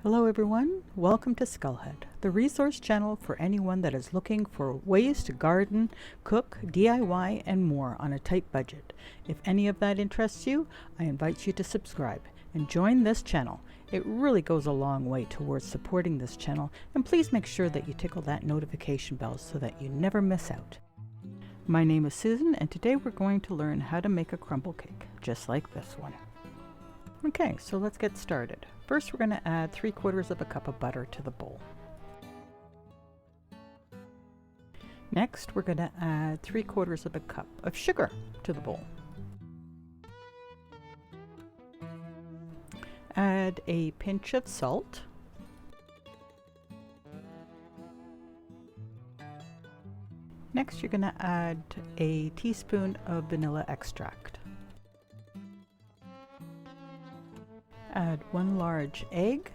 Hello everyone, welcome to Skullhead, the resource channel for anyone that is looking for ways to garden, cook, DIY, and more on a tight budget. If any of that interests you, I invite you to subscribe and join this channel. It really goes a long way towards supporting this channel, and please make sure that you tickle that notification bell so that you never miss out. My name is Susan, and today we're going to learn how to make a crumble cake, just like this one. Okay, so let's get started. First, we're going to add 3/4 of a cup of butter to the bowl. Next, we're going to add 3/4 of a cup of sugar to the bowl. Add a pinch of salt. Next, you're going to add a teaspoon of vanilla extract. Add 1 large egg.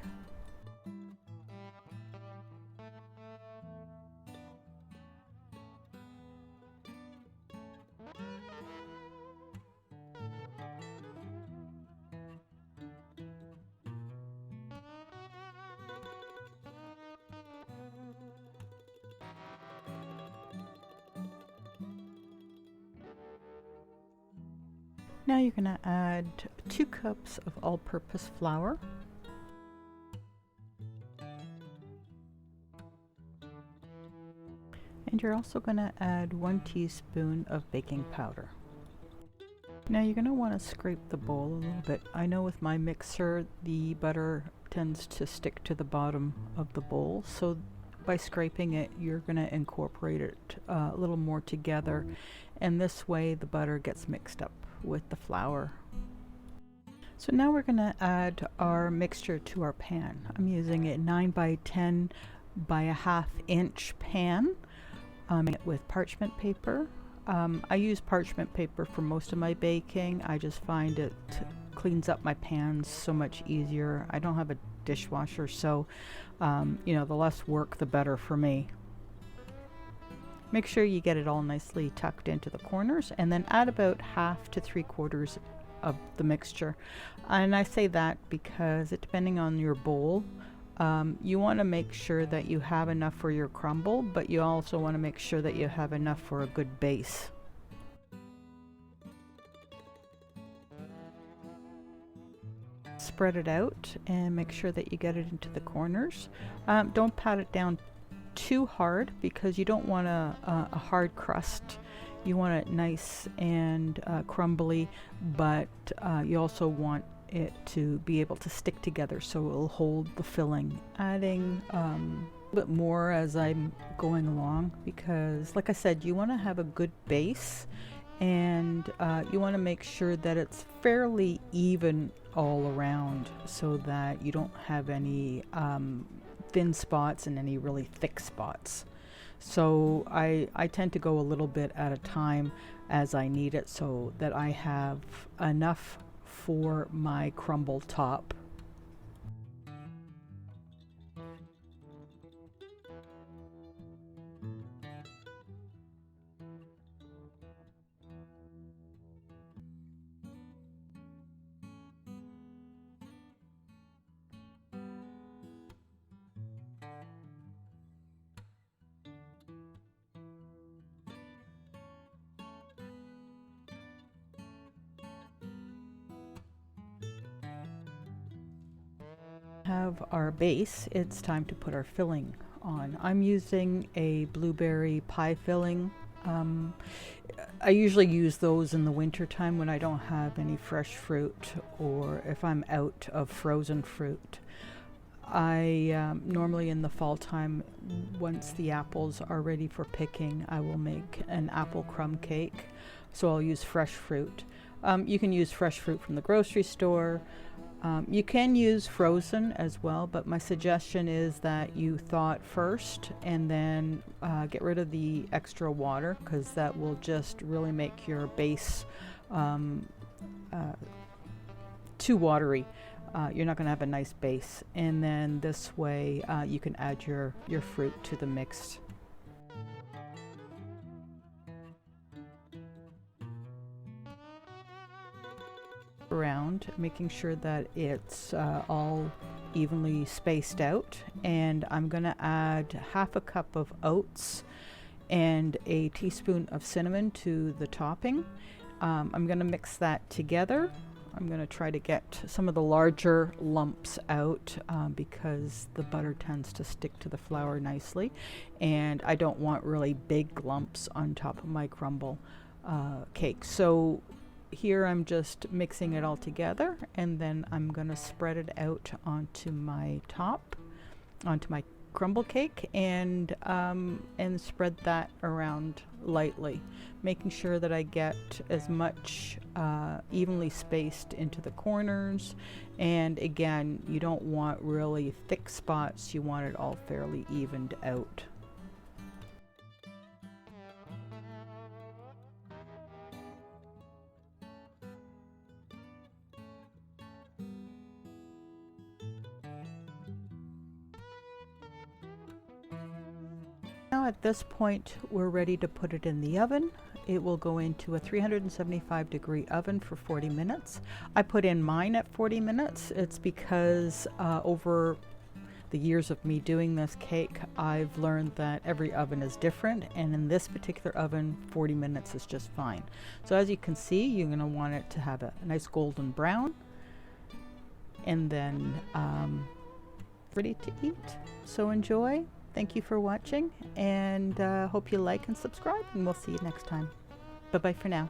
Now you're going to add 2 cups of all-purpose flour. And you're also going to add 1 teaspoon of baking powder. Now you're going to want to scrape the bowl a little bit. I know with my mixer the butter tends to stick to the bottom of the bowl, so by scraping it you're going to incorporate it a little more together, and this way the butter gets mixed up with the flour. So now we're going to add our mixture to our pan. I'm using a 9 by 10 by a 1/2 inch pan with parchment paper. I use parchment paper for most of my baking. I just find it cleans up my pans so much easier. I don't have a dishwasher, so you know, the less work the better for me. Make sure you get it all nicely tucked into the corners, and then add about 1/2 to 3/4 of the mixture. And I say that because depending on your bowl, you want to make sure that you have enough for your crumble, but you also want to make sure that you have enough for a good base. Spread it out and make sure that you get it into the corners. Don't pat it down too hard because you don't want a hard crust. You want it nice and crumbly, but you also want it to be able to stick together so it'll hold the filling. Adding a bit more as I'm going along because, like I said, you want to have a good base, and you want to make sure that it's fairly even all around so that you don't have any thin spots and any really thick spots. So I tend to go a little bit at a time as I need it so that I have enough for my crumble top. Have our base, it's time to put our filling on. I'm using a blueberry pie filling. I usually use those in the winter time when I don't have any fresh fruit, or if I'm out of frozen fruit. I normally in the fall time, once the apples are ready for picking, I will make an apple crumb cake. So I'll use fresh fruit. You can use fresh fruit from the grocery store. You can use frozen as well, but my suggestion is that you thaw it first and then get rid of the extra water, because that will just really make your base too watery. You're not going to have a nice base, and then this way you can add your fruit to the mix. around, making sure that it's all evenly spaced out. And I'm going to add half a cup of oats and a teaspoon of cinnamon to the topping. I'm going to mix that together. I'm going to try to get some of the larger lumps out because the butter tends to stick to the flour nicely, and I don't want really big lumps on top of my crumble cake. So here I'm just mixing it all together, and then I'm going to spread it out onto my top, onto my crumble cake, and spread that around lightly, making sure that I get as much evenly spaced into the corners. And again, you don't want really thick spots, you want it all fairly evened out. Now at this point, we're ready to put it in the oven. It will go into a 375-degree oven for 40 minutes. I put in mine at 40 minutes. It's because over the years of me doing this cake, I've learned that every oven is different, and in this particular oven, 40 minutes is just fine. So as you can see, you're going to want it to have a nice golden brown, and then ready to eat. So enjoy. Thank you for watching, and hope you like and subscribe, and we'll see you next time. Bye-bye for now.